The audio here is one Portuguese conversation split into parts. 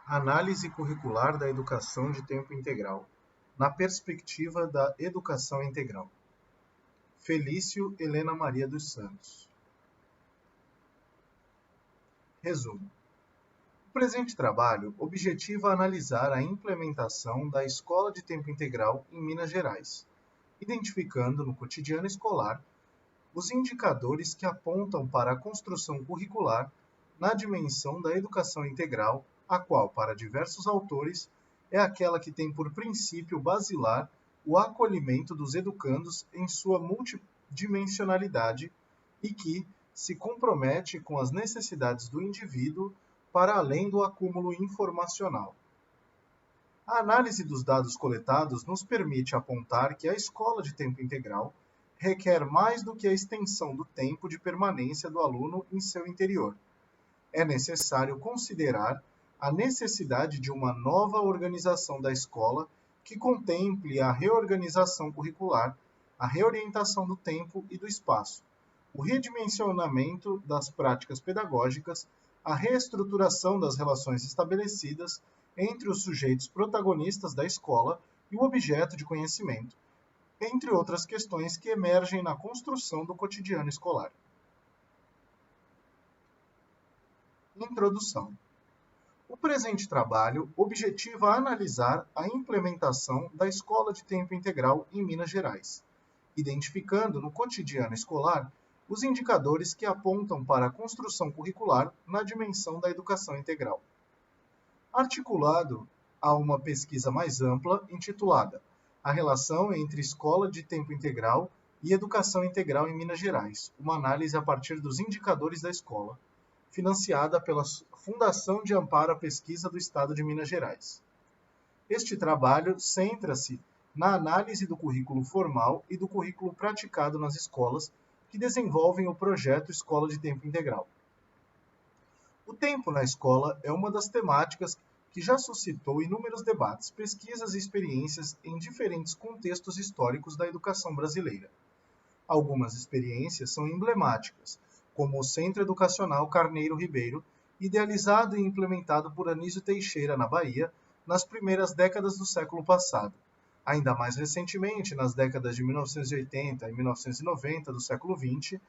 Análise curricular da educação de tempo integral, na perspectiva da educação integral. Felício Helena Maria dos Santos. Resumo. O presente trabalho objetiva analisar a implementação da escola de tempo integral em Minas Gerais, identificando no cotidiano escolar os indicadores que apontam para a construção curricular na dimensão da educação integral, a qual, para diversos autores, é aquela que tem por princípio basilar o acolhimento dos educandos em sua multidimensionalidade e que se compromete com as necessidades do indivíduo para além do acúmulo informacional. A análise dos dados coletados nos permite apontar que a escola de tempo integral requer mais do que a extensão do tempo de permanência do aluno em seu interior. É necessário considerar a necessidade de uma nova organização da escola que contemple a reorganização curricular, a reorientação do tempo e do espaço, o redimensionamento das práticas pedagógicas, a reestruturação das relações estabelecidas entre os sujeitos protagonistas da escola e o objeto de conhecimento, entre outras questões que emergem na construção do cotidiano escolar. Introdução. O presente trabalho objetiva analisar a implementação da escola de tempo integral em Minas Gerais, identificando no cotidiano escolar os indicadores que apontam para a construção curricular na dimensão da educação integral. Articulado a uma pesquisa mais ampla intitulada A relação entre escola de tempo integral e educação integral em Minas Gerais, uma análise a partir dos indicadores da escola, financiada pela Fundação de Amparo à Pesquisa do Estado de Minas Gerais. Este trabalho centra-se na análise do currículo formal e do currículo praticado nas escolas que desenvolvem o projeto Escola de Tempo Integral. O tempo na escola é uma das temáticas que já suscitou inúmeros debates, pesquisas e experiências em diferentes contextos históricos da educação brasileira. Algumas experiências são emblemáticas, como o Centro Educacional Carneiro Ribeiro, idealizado e implementado por Anísio Teixeira, na Bahia, nas primeiras décadas do século passado. Ainda mais recentemente, nas décadas de 1980 e 1990 do século XX,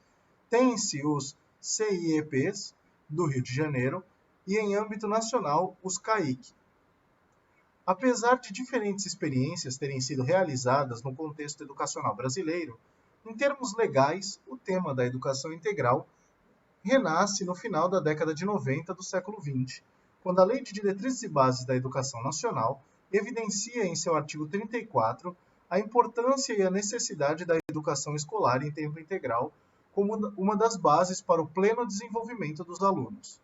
tem-se os CIEPs do Rio de Janeiro e, em âmbito nacional, os CAIC. Apesar de diferentes experiências terem sido realizadas no contexto educacional brasileiro, em termos legais, o tema da educação integral renasce no final da década de 90 do século XX, quando a Lei de Diretrizes e Bases da Educação Nacional evidencia em seu artigo 34 a importância e a necessidade da educação escolar em tempo integral como uma das bases para o pleno desenvolvimento dos alunos.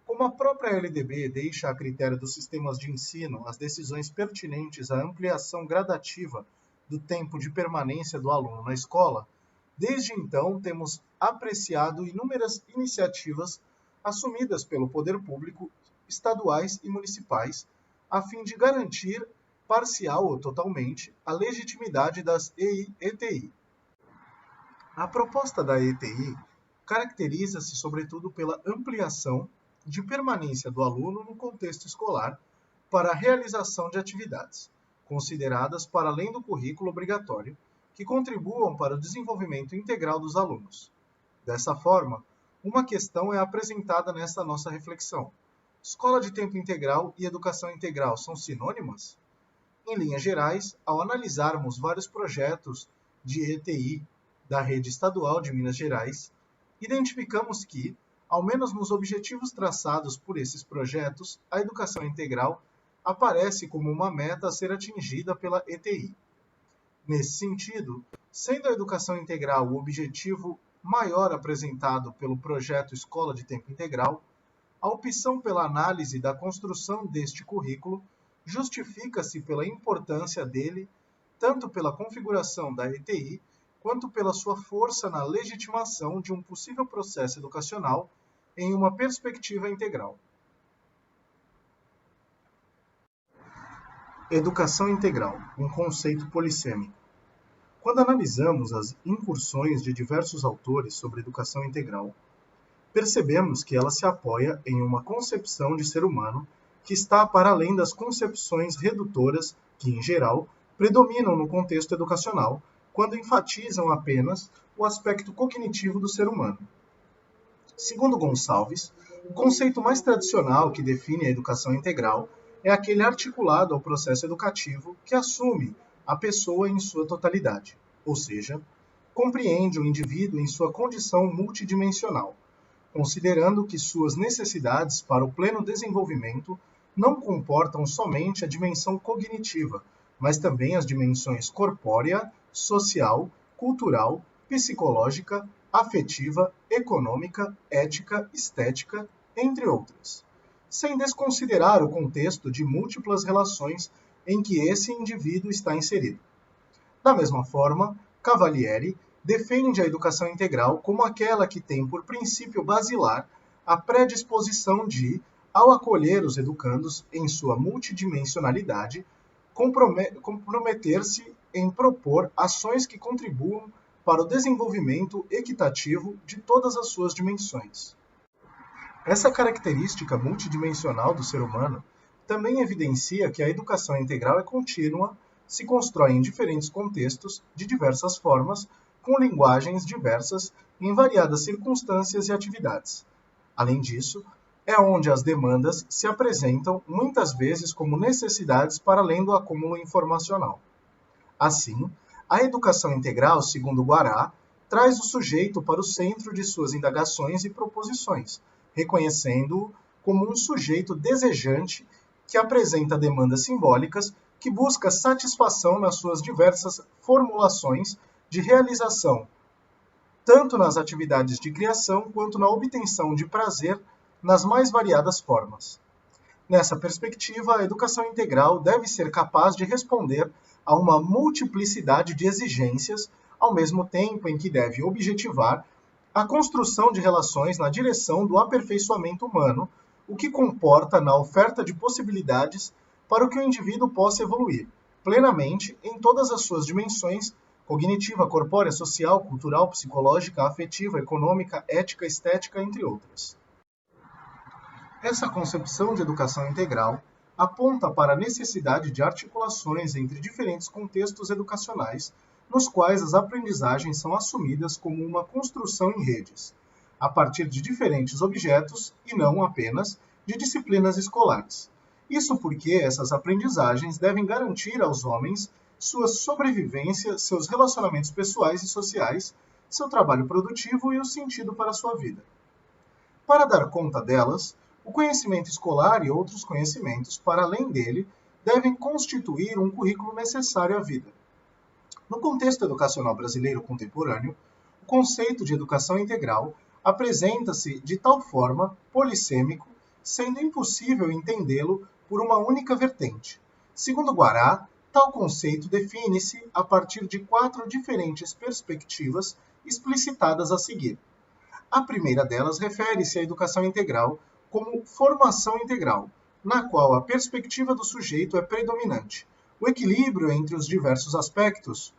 Como a própria LDB deixa a critério dos sistemas de ensino as decisões pertinentes à ampliação gradativa do tempo de permanência do aluno na escola, desde então temos apreciado inúmeras iniciativas assumidas pelo poder público, estaduais e municipais, a fim de garantir, parcial ou totalmente, a legitimidade das ETI. A proposta da ETI caracteriza-se sobretudo pela ampliação de permanência do aluno no contexto escolar para a realização de atividades, consideradas para além do currículo obrigatório, que contribuam para o desenvolvimento integral dos alunos. Dessa forma, uma questão é apresentada nesta nossa reflexão. Escola de tempo integral e educação integral são sinônimas? Em linhas gerais, ao analisarmos vários projetos de ETI da rede estadual de Minas Gerais, identificamos que, ao menos nos objetivos traçados por esses projetos, a educação integral aparece como uma meta a ser atingida pela ETI. Nesse sentido, sendo a educação integral o objetivo maior apresentado pelo projeto Escola de Tempo Integral, a opção pela análise da construção deste currículo justifica-se pela importância dele, tanto pela configuração da ETI, quanto pela sua força na legitimação de um possível processo educacional em uma perspectiva integral. Educação integral, um conceito polissêmico. Quando analisamos as incursões de diversos autores sobre educação integral, percebemos que ela se apoia em uma concepção de ser humano que está para além das concepções redutoras que, em geral, predominam no contexto educacional, quando enfatizam apenas o aspecto cognitivo do ser humano. Segundo Gonçalves, o conceito mais tradicional que define a educação integral é aquele articulado ao processo educativo que assume a pessoa em sua totalidade, ou seja, compreende o indivíduo em sua condição multidimensional, considerando que suas necessidades para o pleno desenvolvimento não comportam somente a dimensão cognitiva, mas também as dimensões corpórea, social, cultural, psicológica, afetiva, econômica, ética, estética, entre outras, sem desconsiderar o contexto de múltiplas relações em que esse indivíduo está inserido. Da mesma forma, Cavalieri defende a educação integral como aquela que tem por princípio basilar a predisposição de, ao acolher os educandos em sua multidimensionalidade, comprometer-se em propor ações que contribuam para o desenvolvimento equitativo de todas as suas dimensões. Essa característica multidimensional do ser humano também evidencia que a educação integral é contínua, se constrói em diferentes contextos, de diversas formas, com linguagens diversas, em variadas circunstâncias e atividades. Além disso, é onde as demandas se apresentam muitas vezes como necessidades para além do acúmulo informacional. Assim, a educação integral, segundo Guará, traz o sujeito para o centro de suas indagações e proposições, reconhecendo-o como um sujeito desejante que apresenta demandas simbólicas que busca satisfação nas suas diversas formulações de realização, tanto nas atividades de criação quanto na obtenção de prazer nas mais variadas formas. Nessa perspectiva, a educação integral deve ser capaz de responder a uma multiplicidade de exigências, ao mesmo tempo em que deve objetivar a construção de relações na direção do aperfeiçoamento humano, o que comporta na oferta de possibilidades para que o indivíduo possa evoluir plenamente em todas as suas dimensões: cognitiva, corpórea, social, cultural, psicológica, afetiva, econômica, ética, estética, entre outras. Essa concepção de educação integral aponta para a necessidade de articulações entre diferentes contextos educacionais, nos quais as aprendizagens são assumidas como uma construção em redes, a partir de diferentes objetos e não apenas de disciplinas escolares. Isso porque essas aprendizagens devem garantir aos homens sua sobrevivência, seus relacionamentos pessoais e sociais, seu trabalho produtivo e o sentido para a sua vida. Para dar conta delas, o conhecimento escolar e outros conhecimentos, para além dele, devem constituir um currículo necessário à vida. No contexto educacional brasileiro contemporâneo, o conceito de educação integral apresenta-se de tal forma polissêmico, sendo impossível entendê-lo por uma única vertente. Segundo Guará, tal conceito define-se a partir de 4 diferentes perspectivas explicitadas a seguir. A primeira delas refere-se à educação integral como formação integral, na qual a perspectiva do sujeito é predominante. O equilíbrio entre os diversos aspectos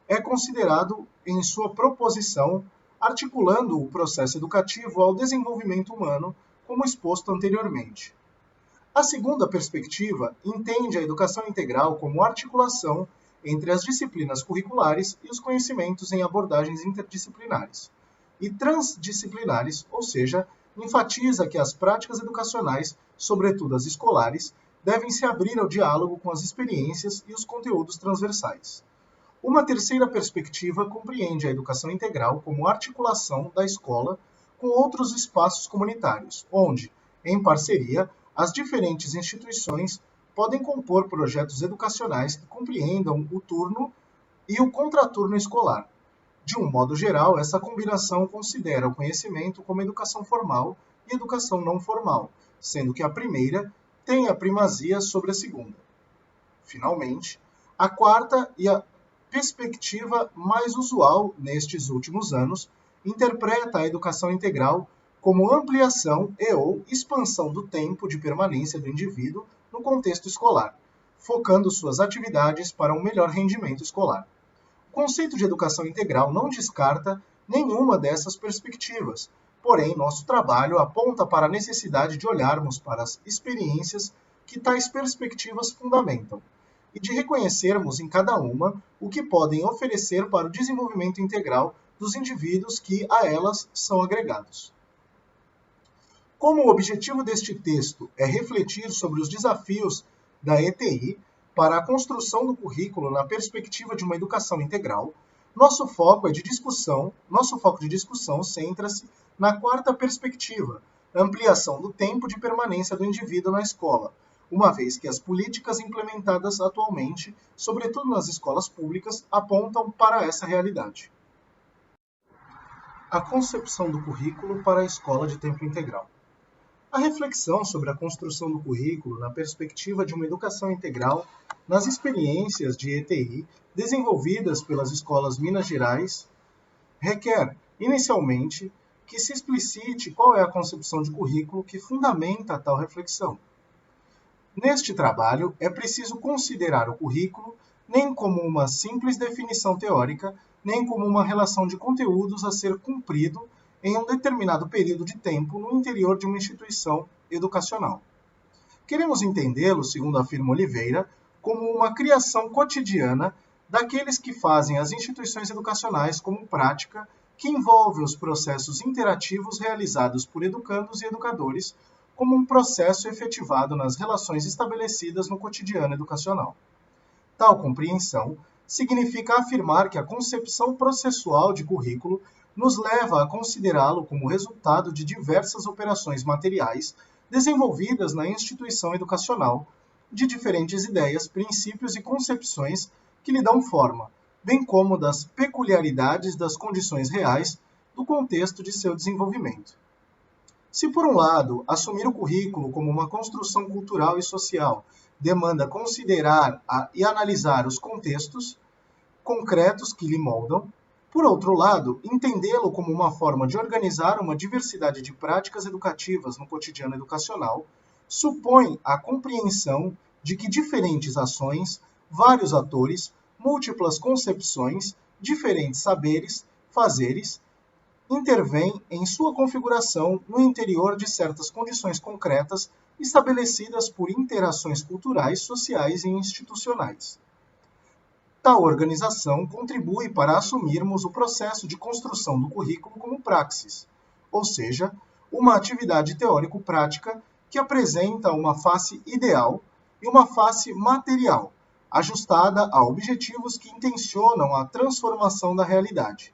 é considerado em sua proposição, articulando o processo educativo ao desenvolvimento humano, como exposto anteriormente. A segunda perspectiva entende a educação integral como articulação entre as disciplinas curriculares e os conhecimentos em abordagens interdisciplinares e transdisciplinares, ou seja, enfatiza que as práticas educacionais, sobretudo as escolares, devem se abrir ao diálogo com as experiências e os conteúdos transversais. Uma terceira perspectiva compreende a educação integral como articulação da escola com outros espaços comunitários, onde, em parceria, as diferentes instituições podem compor projetos educacionais que compreendam o turno e o contraturno escolar. De um modo geral, essa combinação considera o conhecimento como educação formal e educação não formal, sendo que a primeira tem a primazia sobre a segunda. Finalmente, a quarta e a perspectiva mais usual nestes últimos anos interpreta a educação integral como ampliação e/ou expansão do tempo de permanência do indivíduo no contexto escolar, focando suas atividades para um melhor rendimento escolar. O conceito de educação integral não descarta nenhuma dessas perspectivas, porém, nosso trabalho aponta para a necessidade de olharmos para as experiências que tais perspectivas fundamentam, e de reconhecermos em cada uma o que podem oferecer para o desenvolvimento integral dos indivíduos que a elas são agregados. Como o objetivo deste texto é refletir sobre os desafios da ETI para a construção do currículo na perspectiva de uma educação integral, nosso foco de discussão centra-se na quarta perspectiva, ampliação do tempo de permanência do indivíduo na escola, uma vez que as políticas implementadas atualmente, sobretudo nas escolas públicas, apontam para essa realidade. A concepção do currículo para a escola de tempo integral. A reflexão sobre a construção do currículo na perspectiva de uma educação integral nas experiências de ETI desenvolvidas pelas escolas Minas Gerais requer, inicialmente, que se explicite qual é a concepção de currículo que fundamenta tal reflexão. Neste trabalho, é preciso considerar o currículo nem como uma simples definição teórica, nem como uma relação de conteúdos a ser cumprido em um determinado período de tempo no interior de uma instituição educacional. Queremos entendê-lo, segundo afirma Oliveira, como uma criação cotidiana daqueles que fazem as instituições educacionais como prática que envolve os processos interativos realizados por educandos e educadores como um processo efetivado nas relações estabelecidas no cotidiano educacional. Tal compreensão significa afirmar que a concepção processual de currículo nos leva a considerá-lo como resultado de diversas operações materiais desenvolvidas na instituição educacional, de diferentes ideias, princípios e concepções que lhe dão forma, bem como das peculiaridades das condições reais do contexto de seu desenvolvimento. Se, por um lado, assumir o currículo como uma construção cultural e social demanda considerar e analisar os contextos concretos que lhe moldam, por outro lado, entendê-lo como uma forma de organizar uma diversidade de práticas educativas no cotidiano educacional supõe a compreensão de que diferentes ações, vários atores, múltiplas concepções, diferentes saberes, fazeres, intervêm em sua configuração no interior de certas condições concretas estabelecidas por interações culturais, sociais e institucionais. Tal organização contribui para assumirmos o processo de construção do currículo como praxis, ou seja, uma atividade teórico-prática que apresenta uma face ideal e uma face material, ajustada a objetivos que intencionam a transformação da realidade.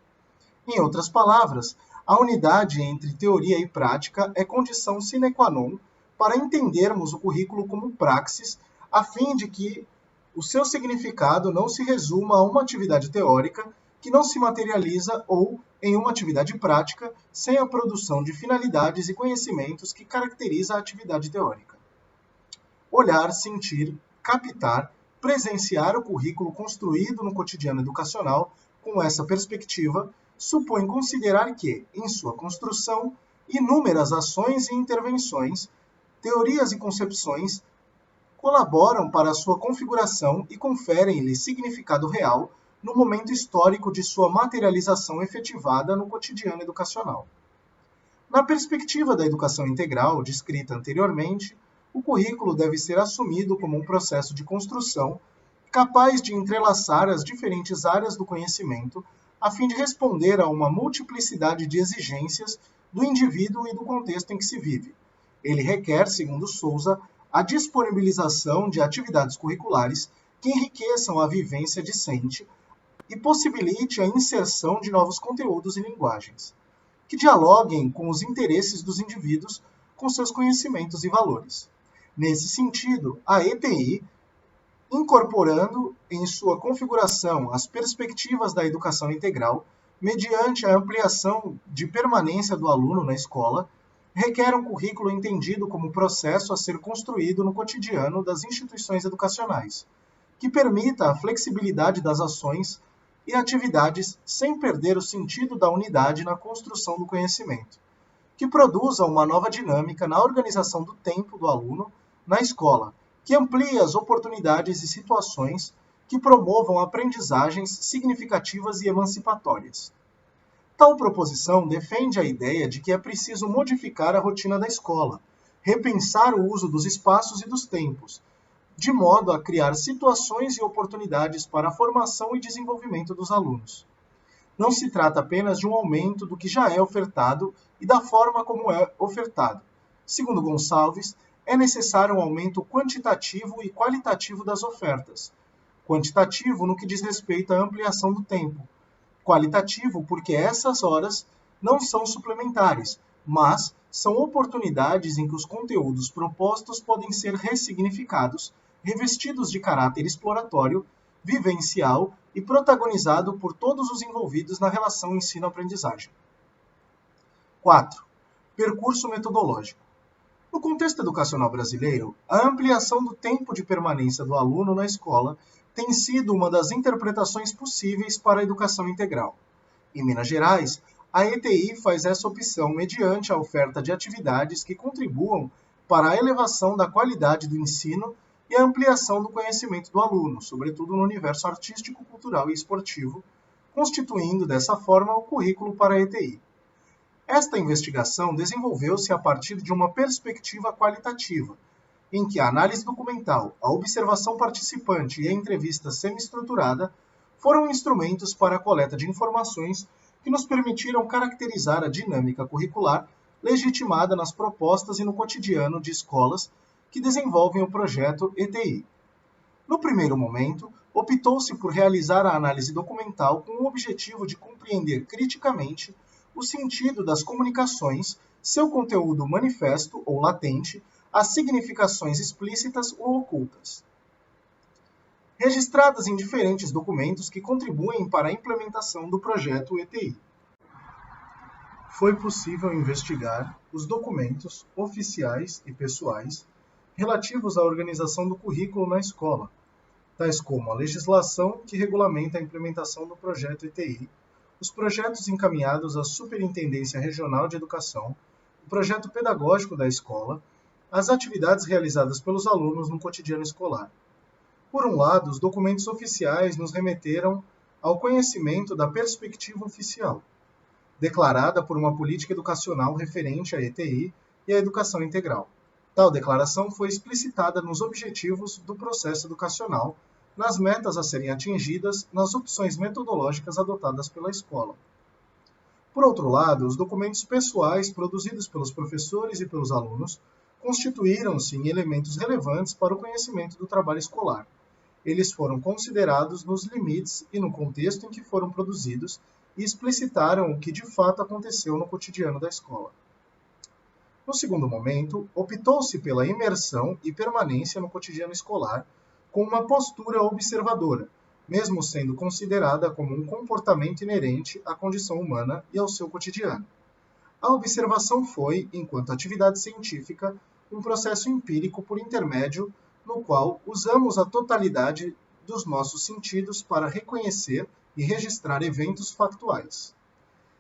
Em outras palavras, a unidade entre teoria e prática é condição sine qua non para entendermos o currículo como praxis, a fim de que o seu significado não se resuma a uma atividade teórica que não se materializa ou em uma atividade prática sem a produção de finalidades e conhecimentos que caracteriza a atividade teórica. Olhar, sentir, captar, presenciar o currículo construído no cotidiano educacional com essa perspectiva supõe considerar que, em sua construção, inúmeras ações e intervenções, teorias e concepções colaboram para a sua configuração e conferem-lhe significado real no momento histórico de sua materialização efetivada no cotidiano educacional. Na perspectiva da educação integral, descrita anteriormente, o currículo deve ser assumido como um processo de construção capaz de entrelaçar as diferentes áreas do conhecimento a fim de responder a uma multiplicidade de exigências do indivíduo e do contexto em que se vive. Ele requer, segundo Souza, a disponibilização de atividades curriculares que enriqueçam a vivência discente e possibilite a inserção de novos conteúdos e linguagens, que dialoguem com os interesses dos indivíduos com seus conhecimentos e valores. Nesse sentido, a ETI, incorporando em sua configuração as perspectivas da educação integral, mediante a ampliação de permanência do aluno na escola, requer um currículo entendido como processo a ser construído no cotidiano das instituições educacionais, que permita a flexibilidade das ações e atividades sem perder o sentido da unidade na construção do conhecimento, que produza uma nova dinâmica na organização do tempo do aluno na escola, que amplie as oportunidades e situações que promovam aprendizagens significativas e emancipatórias. Tal proposição defende a ideia de que é preciso modificar a rotina da escola, repensar o uso dos espaços e dos tempos, de modo a criar situações e oportunidades para a formação e desenvolvimento dos alunos. Não se trata apenas de um aumento do que já é ofertado e da forma como é ofertado. Segundo Gonçalves, é necessário um aumento quantitativo e qualitativo das ofertas. Quantitativo no que diz respeito à ampliação do tempo. Qualitativo porque essas horas não são suplementares, mas são oportunidades em que os conteúdos propostos podem ser ressignificados, revestidos de caráter exploratório, vivencial e protagonizado por todos os envolvidos na relação ensino-aprendizagem. 4. Percurso metodológico. No contexto educacional brasileiro, a ampliação do tempo de permanência do aluno na escola tem sido uma das interpretações possíveis para a educação integral. Em Minas Gerais, a ETI faz essa opção mediante a oferta de atividades que contribuam para a elevação da qualidade do ensino e a ampliação do conhecimento do aluno, sobretudo no universo artístico, cultural e esportivo, constituindo dessa forma o currículo para a ETI. Esta investigação desenvolveu-se a partir de uma perspectiva qualitativa, em que a análise documental, a observação participante e a entrevista semi-estruturada foram instrumentos para a coleta de informações que nos permitiram caracterizar a dinâmica curricular legitimada nas propostas e no cotidiano de escolas que desenvolvem o projeto ETI. No primeiro momento, optou-se por realizar a análise documental com o objetivo de compreender criticamente o sentido das comunicações, seu conteúdo manifesto ou latente, as significações explícitas ou ocultas, registradas em diferentes documentos que contribuem para a implementação do projeto ETI. Foi possível investigar os documentos oficiais e pessoais relativos à organização do currículo na escola, tais como a legislação que regulamenta a implementação do projeto ETI, os projetos encaminhados à Superintendência Regional de Educação, o projeto pedagógico da escola, as atividades realizadas pelos alunos no cotidiano escolar. Por um lado, os documentos oficiais nos remeteram ao conhecimento da perspectiva oficial, declarada por uma política educacional referente à ETI e à educação integral. Tal declaração foi explicitada nos objetivos do processo educacional, nas metas a serem atingidas, nas opções metodológicas adotadas pela escola. Por outro lado, os documentos pessoais produzidos pelos professores e pelos alunos constituíram-se em elementos relevantes para o conhecimento do trabalho escolar. Eles foram considerados nos limites e no contexto em que foram produzidos e explicitaram o que de fato aconteceu no cotidiano da escola. No segundo momento, optou-se pela imersão e permanência no cotidiano escolar com uma postura observadora, mesmo sendo considerada como um comportamento inerente à condição humana e ao seu cotidiano. A observação foi, enquanto atividade científica, um processo empírico por intermédio no qual usamos a totalidade dos nossos sentidos para reconhecer e registrar eventos factuais.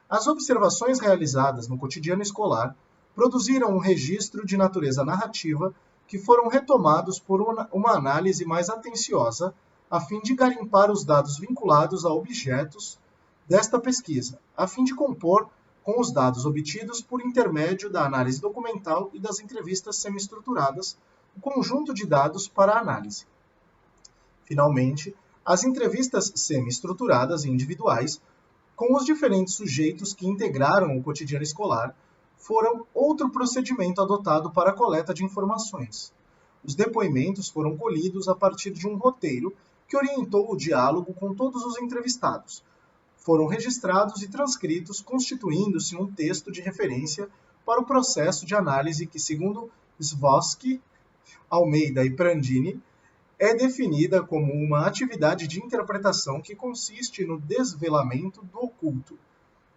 As observações realizadas no cotidiano escolar produziram um registro de natureza narrativa que foram retomados por uma análise mais atenciosa, a fim de garimpar os dados vinculados a objetos desta pesquisa, a fim de compor com os dados obtidos por intermédio da análise documental e das entrevistas semi-estruturadas, o conjunto de dados para a análise. Finalmente, as entrevistas semi-estruturadas e individuais, com os diferentes sujeitos que integraram o cotidiano escolar, foram outro procedimento adotado para a coleta de informações. Os depoimentos foram colhidos a partir de um roteiro que orientou o diálogo com todos os entrevistados. Foram registrados e transcritos, constituindo-se um texto de referência para o processo de análise que, segundo Svoski, Almeida e Prandini, é definida como uma atividade de interpretação que consiste no desvelamento do oculto,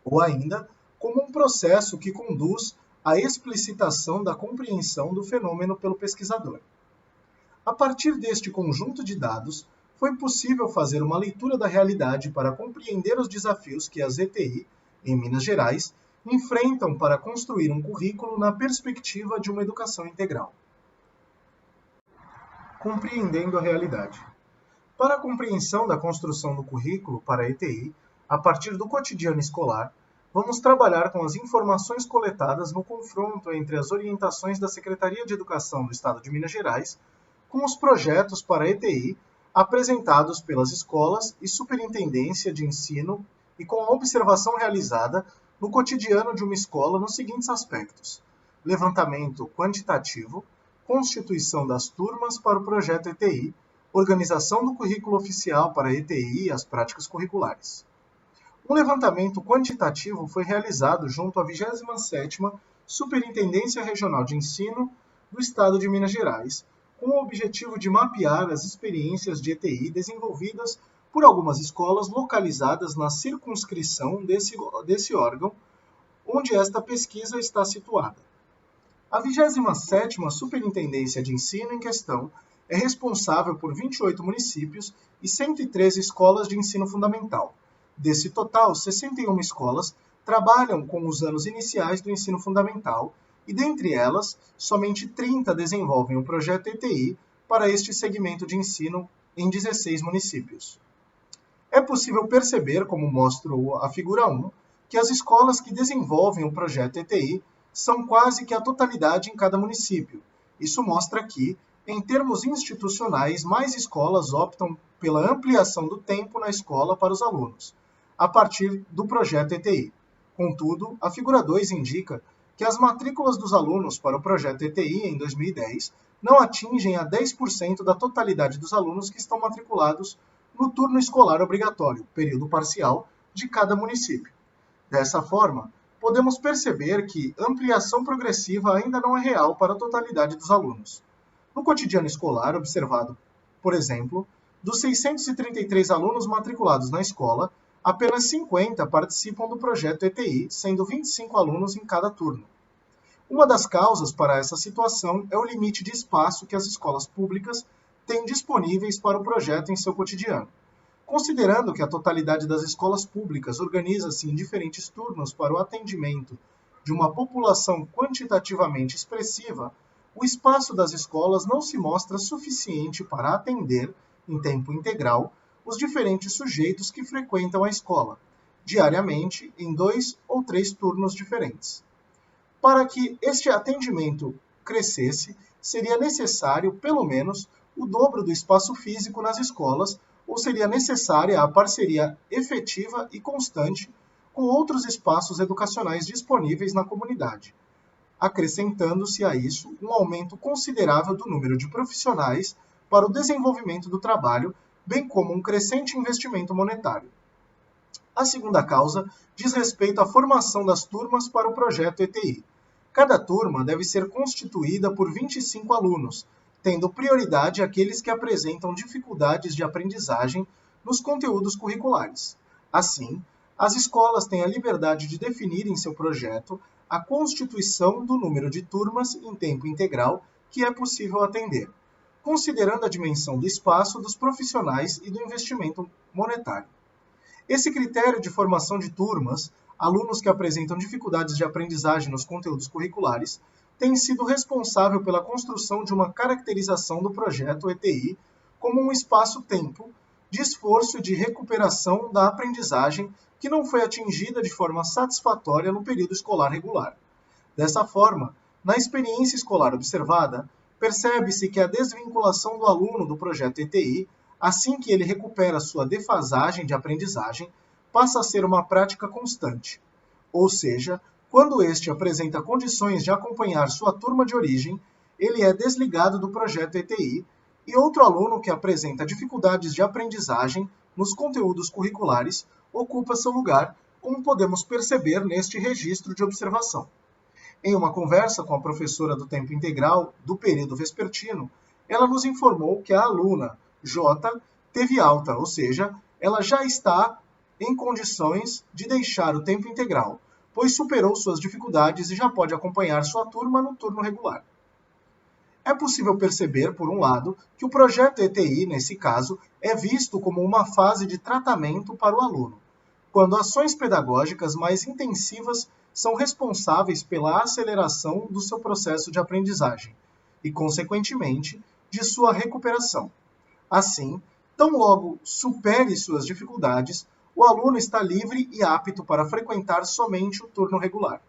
ou ainda como um processo que conduz à explicitação da compreensão do fenômeno pelo pesquisador. A partir deste conjunto de dados, foi possível fazer uma leitura da realidade para compreender os desafios que as ETI, em Minas Gerais, enfrentam para construir um currículo na perspectiva de uma educação integral. Compreendendo a realidade. Para a compreensão da construção do currículo para a ETI, a partir do cotidiano escolar, vamos trabalhar com as informações coletadas no confronto entre as orientações da Secretaria de Educação do Estado de Minas Gerais com os projetos para ETI apresentados pelas escolas e Superintendência de Ensino e com a observação realizada no cotidiano de uma escola nos seguintes aspectos: levantamento quantitativo, constituição das turmas para o projeto ETI, organização do currículo oficial para a ETI e as práticas curriculares. Um levantamento quantitativo foi realizado junto à 27ª Superintendência Regional de Ensino do Estado de Minas Gerais, com o objetivo de mapear as experiências de ETI desenvolvidas por algumas escolas localizadas na circunscrição desse órgão, onde esta pesquisa está situada. A 27ª Superintendência de Ensino em questão é responsável por 28 municípios e 113 escolas de ensino fundamental. Desse total, 61 escolas trabalham com os anos iniciais do ensino fundamental e, dentre elas, somente 30 desenvolvem o projeto ETI para este segmento de ensino em 16 municípios. É possível perceber, como mostra a figura 1, que as escolas que desenvolvem o projeto ETI são quase que a totalidade em cada município. Isso mostra que, em termos institucionais, mais escolas optam pela ampliação do tempo na escola para os alunos, a partir do projeto ETI. Contudo, a figura 2 indica que as matrículas dos alunos para o projeto ETI em 2010 não atingem a 10% da totalidade dos alunos que estão matriculados no turno escolar obrigatório, período parcial, de cada município. Dessa forma, podemos perceber que ampliação progressiva ainda não é real para a totalidade dos alunos. No cotidiano escolar observado, por exemplo, dos 633 alunos matriculados na escola, apenas 50 participam do projeto ETI, sendo 25 alunos em cada turno. Uma das causas para essa situação é o limite de espaço que as escolas públicas têm disponíveis para o projeto em seu cotidiano. Considerando que a totalidade das escolas públicas organiza-se em diferentes turnos para o atendimento de uma população quantitativamente expressiva, o espaço das escolas não se mostra suficiente para atender, em tempo integral, os diferentes sujeitos que frequentam a escola, diariamente em 2 ou 3 turnos diferentes. Para que este atendimento crescesse, seria necessário, pelo menos, o dobro do espaço físico nas escolas, ou seria necessária a parceria efetiva e constante com outros espaços educacionais disponíveis na comunidade, acrescentando-se a isso um aumento considerável do número de profissionais para o desenvolvimento do trabalho, bem como um crescente investimento monetário. A segunda causa diz respeito à formação das turmas para o projeto ETI. Cada turma deve ser constituída por 25 alunos, tendo prioridade aqueles que apresentam dificuldades de aprendizagem nos conteúdos curriculares. Assim, as escolas têm a liberdade de definir em seu projeto a constituição do número de turmas em tempo integral que é possível atender, considerando a dimensão do espaço, dos profissionais e do investimento monetário. Esse critério de formação de turmas, alunos que apresentam dificuldades de aprendizagem nos conteúdos curriculares, tem sido responsável pela construção de uma caracterização do projeto ETI como um espaço-tempo de esforço e de recuperação da aprendizagem que não foi atingida de forma satisfatória no período escolar regular. Dessa forma, na experiência escolar observada, percebe-se que a desvinculação do aluno do projeto ETI, assim que ele recupera sua defasagem de aprendizagem, passa a ser uma prática constante. Ou seja, quando este apresenta condições de acompanhar sua turma de origem, ele é desligado do projeto ETI, e outro aluno que apresenta dificuldades de aprendizagem nos conteúdos curriculares ocupa seu lugar, como podemos perceber neste registro de observação. Em uma conversa com a professora do tempo integral do período vespertino, ela nos informou que a aluna J teve alta, ou seja, ela já está em condições de deixar o tempo integral, pois superou suas dificuldades e já pode acompanhar sua turma no turno regular. É possível perceber, por um lado, que o projeto ETI, nesse caso, é visto como uma fase de tratamento para o aluno, quando ações pedagógicas mais intensivas são responsáveis pela aceleração do seu processo de aprendizagem e, consequentemente, de sua recuperação. Assim, tão logo supere suas dificuldades, o aluno está livre e apto para frequentar somente o turno regular.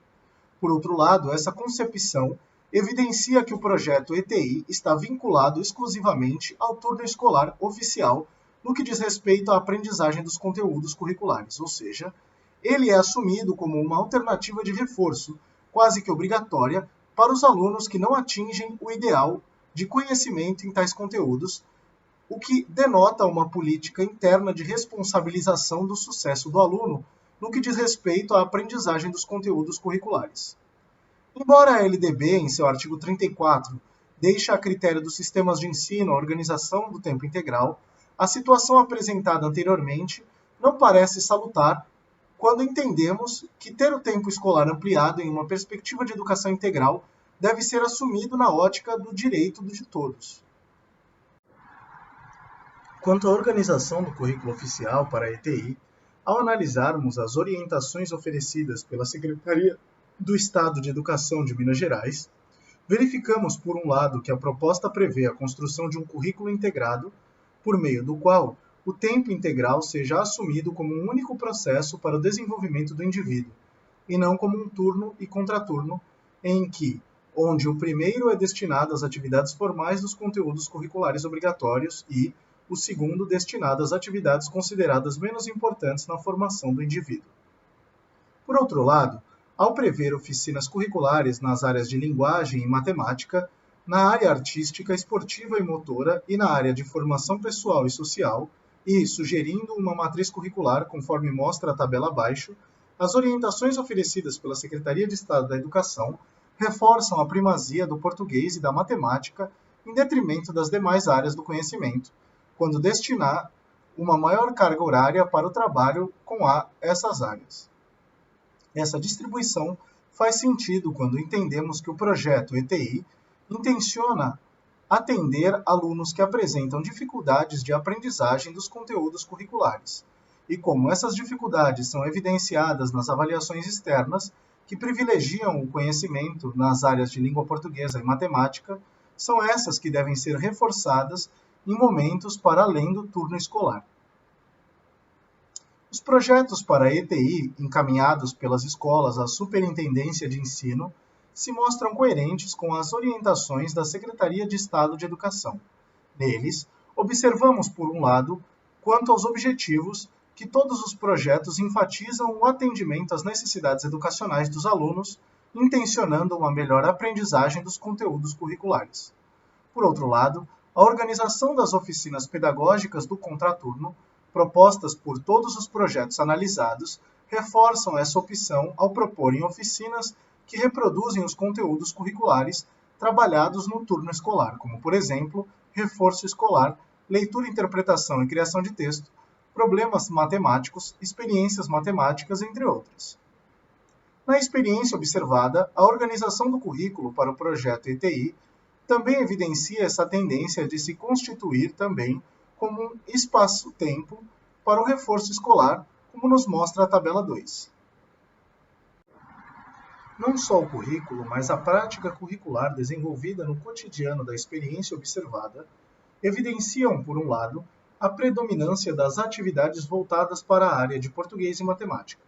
Por outro lado, essa concepção evidencia que o projeto ETI está vinculado exclusivamente ao turno escolar oficial no que diz respeito à aprendizagem dos conteúdos curriculares, ou seja, ele é assumido como uma alternativa de reforço, quase que obrigatória, para os alunos que não atingem o ideal de conhecimento em tais conteúdos, o que denota uma política interna de responsabilização do sucesso do aluno no que diz respeito à aprendizagem dos conteúdos curriculares. Embora a LDB, em seu artigo 34, deixe a critério dos sistemas de ensino a organização do tempo integral, a situação apresentada anteriormente não parece salutar quando entendemos que ter o tempo escolar ampliado em uma perspectiva de educação integral deve ser assumido na ótica do direito de todos. Quanto à organização do currículo oficial para a ETI, ao analisarmos as orientações oferecidas pela Secretaria do Estado de Educação de Minas Gerais, verificamos, por um lado, que a proposta prevê a construção de um currículo integrado, por meio do qual o tempo integral seja assumido como um único processo para o desenvolvimento do indivíduo, e não como um turno e contraturno, em que, onde o primeiro é destinado às atividades formais dos conteúdos curriculares obrigatórios e, o segundo destinado às atividades consideradas menos importantes na formação do indivíduo. Por outro lado, ao prever oficinas curriculares nas áreas de linguagem e matemática, na área artística, esportiva e motora e na área de formação pessoal e social, e sugerindo uma matriz curricular conforme mostra a tabela abaixo, as orientações oferecidas pela Secretaria de Estado da Educação reforçam a primazia do português e da matemática em detrimento das demais áreas do conhecimento, quando destinar uma maior carga horária para o trabalho com essas áreas. Essa distribuição faz sentido quando entendemos que o projeto ETI intenciona atender alunos que apresentam dificuldades de aprendizagem dos conteúdos curriculares. E como essas dificuldades são evidenciadas nas avaliações externas, que privilegiam o conhecimento nas áreas de língua portuguesa e matemática, são essas que devem ser reforçadas em momentos para além do turno escolar. Os projetos para a ETI, encaminhados pelas escolas à Superintendência de Ensino, se mostram coerentes com as orientações da Secretaria de Estado de Educação. Neles, observamos, por um lado, quanto aos objetivos, que todos os projetos enfatizam o atendimento às necessidades educacionais dos alunos, intencionando uma melhor aprendizagem dos conteúdos curriculares. Por outro lado, a organização das oficinas pedagógicas do contraturno, propostas por todos os projetos analisados, reforçam essa opção ao proporem oficinas que reproduzem os conteúdos curriculares trabalhados no turno escolar, como, por exemplo, reforço escolar, leitura, interpretação e criação de texto, problemas matemáticos, experiências matemáticas, entre outras. Na experiência observada, a organização do currículo para o projeto ETI também evidencia essa tendência de se constituir também como um espaço-tempo para o reforço escolar, como nos mostra a tabela 2. Não só o currículo, mas a prática curricular desenvolvida no cotidiano da experiência observada evidenciam, por um lado, a predominância das atividades voltadas para a área de português e matemática.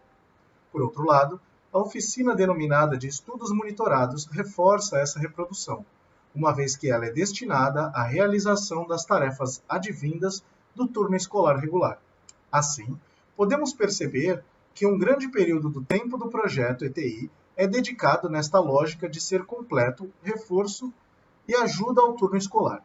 Por outro lado, a oficina denominada de estudos monitorados reforça essa reprodução, uma vez que ela é destinada à realização das tarefas advindas do turno escolar regular. Assim, podemos perceber que um grande período do tempo do projeto ETI é dedicado nesta lógica de ser completo, reforço e ajuda ao turno escolar.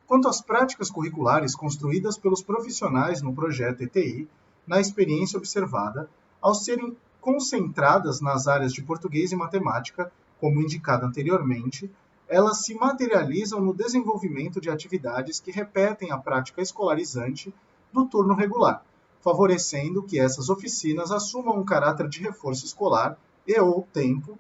Quanto às práticas curriculares construídas pelos profissionais no projeto ETI, na experiência observada, ao serem concentradas nas áreas de português e matemática, como indicado anteriormente, elas se materializam no desenvolvimento de atividades que repetem a prática escolarizante do turno regular, favorecendo que essas oficinas assumam um caráter de reforço escolar e/ou tempo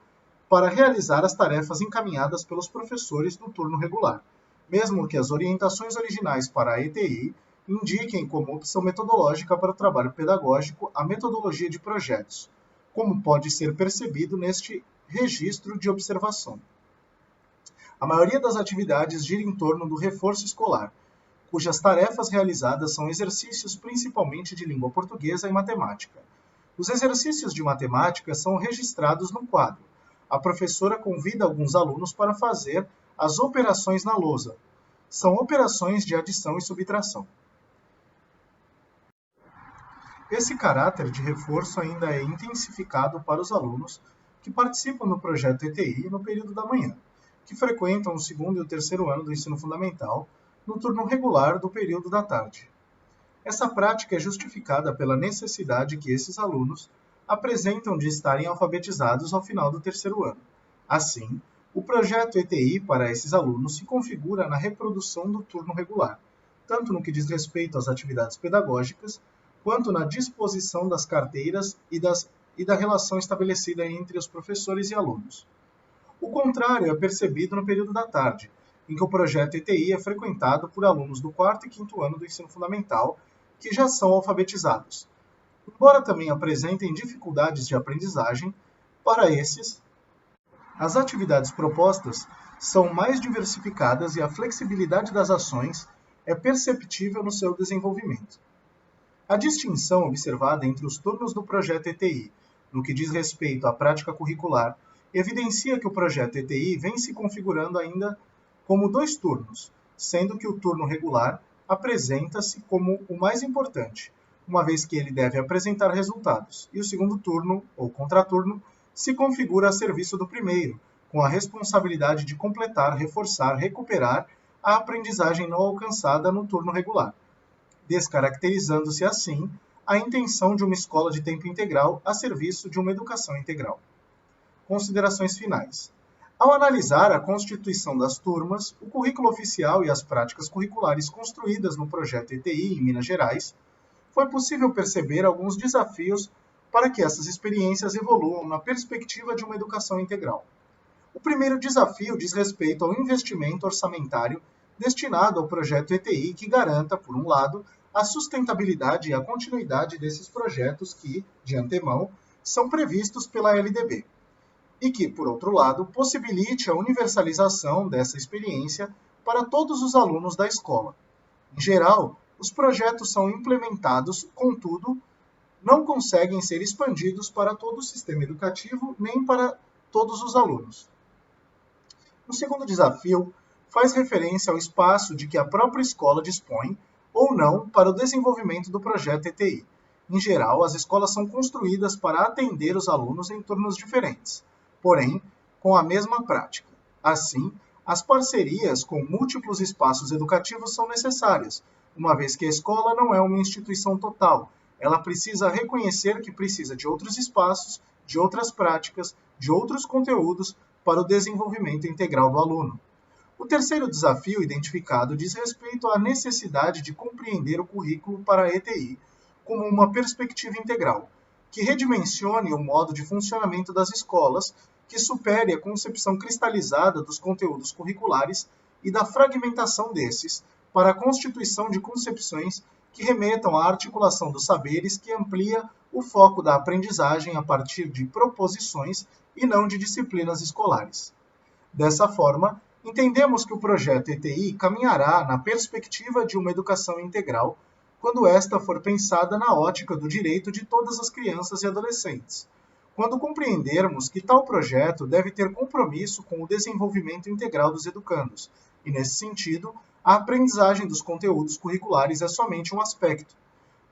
para realizar as tarefas encaminhadas pelos professores do turno regular, mesmo que as orientações originais para a ETI indiquem como opção metodológica para o trabalho pedagógico a metodologia de projetos, como pode ser percebido neste registro de observação. A maioria das atividades gira em torno do reforço escolar, cujas tarefas realizadas são exercícios principalmente de língua portuguesa e matemática. Os exercícios de matemática são registrados no quadro. A professora convida alguns alunos para fazer as operações na lousa. São operações de adição e subtração. Esse caráter de reforço ainda é intensificado para os alunos que participam do projeto ETI no período da manhã, que frequentam o segundo e o terceiro ano do ensino fundamental, no turno regular do período da tarde. Essa prática é justificada pela necessidade que esses alunos apresentam de estarem alfabetizados ao final do terceiro ano. Assim, o projeto ETI para esses alunos se configura na reprodução do turno regular, tanto no que diz respeito às atividades pedagógicas, quanto na disposição das carteiras e da relação estabelecida entre os professores e alunos. O contrário é percebido no período da tarde, em que o projeto ETI é frequentado por alunos do quarto e quinto ano do ensino fundamental, que já são alfabetizados. Embora também apresentem dificuldades de aprendizagem, para esses, as atividades propostas são mais diversificadas e a flexibilidade das ações é perceptível no seu desenvolvimento. A distinção observada entre os turnos do projeto ETI, no que diz respeito à prática curricular, evidencia que o projeto ETI vem se configurando ainda como 2 turnos, sendo que o turno regular apresenta-se como o mais importante, uma vez que ele deve apresentar resultados, e o segundo turno, ou contraturno, se configura a serviço do primeiro, com a responsabilidade de completar, reforçar, recuperar a aprendizagem não alcançada no turno regular, descaracterizando-se assim a intenção de uma escola de tempo integral a serviço de uma educação integral. Considerações finais. Ao analisar a constituição das turmas, o currículo oficial e as práticas curriculares construídas no projeto ETI em Minas Gerais, foi possível perceber alguns desafios para que essas experiências evoluam na perspectiva de uma educação integral. O primeiro desafio diz respeito ao investimento orçamentário destinado ao projeto ETI que garanta, por um lado, a sustentabilidade e a continuidade desses projetos que, de antemão, são previstos pela LDB, e que, por outro lado, possibilite a universalização dessa experiência para todos os alunos da escola. Em geral, os projetos são implementados, contudo, não conseguem ser expandidos para todo o sistema educativo nem para todos os alunos. O segundo desafio faz referência ao espaço de que a própria escola dispõe ou não para o desenvolvimento do projeto ETI. Em geral, as escolas são construídas para atender os alunos em turnos diferentes, porém, com a mesma prática. Assim, as parcerias com múltiplos espaços educativos são necessárias, uma vez que a escola não é uma instituição total. Ela precisa reconhecer que precisa de outros espaços, de outras práticas, de outros conteúdos para o desenvolvimento integral do aluno. O terceiro desafio identificado diz respeito à necessidade de compreender o currículo para a ETI como uma perspectiva integral, que redimensione o modo de funcionamento das escolas, que supere a concepção cristalizada dos conteúdos curriculares e da fragmentação desses, para a constituição de concepções que remetam à articulação dos saberes que amplia o foco da aprendizagem a partir de proposições e não de disciplinas escolares. Dessa forma, entendemos que o projeto ETI caminhará na perspectiva de uma educação integral, quando esta for pensada na ótica do direito de todas as crianças e adolescentes. Quando compreendermos que tal projeto deve ter compromisso com o desenvolvimento integral dos educandos, e nesse sentido, a aprendizagem dos conteúdos curriculares é somente um aspecto.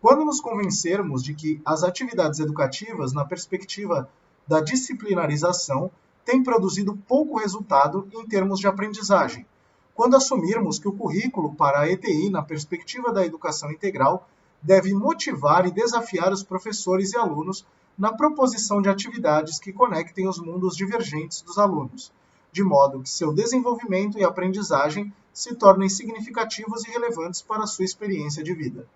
Quando nos convencermos de que as atividades educativas, na perspectiva da disciplinarização, têm produzido pouco resultado em termos de aprendizagem, quando assumirmos que o currículo para a ETI, na perspectiva da educação integral, deve motivar e desafiar os professores e alunos na proposição de atividades que conectem os mundos divergentes dos alunos, de modo que seu desenvolvimento e aprendizagem se tornem significativos e relevantes para a sua experiência de vida.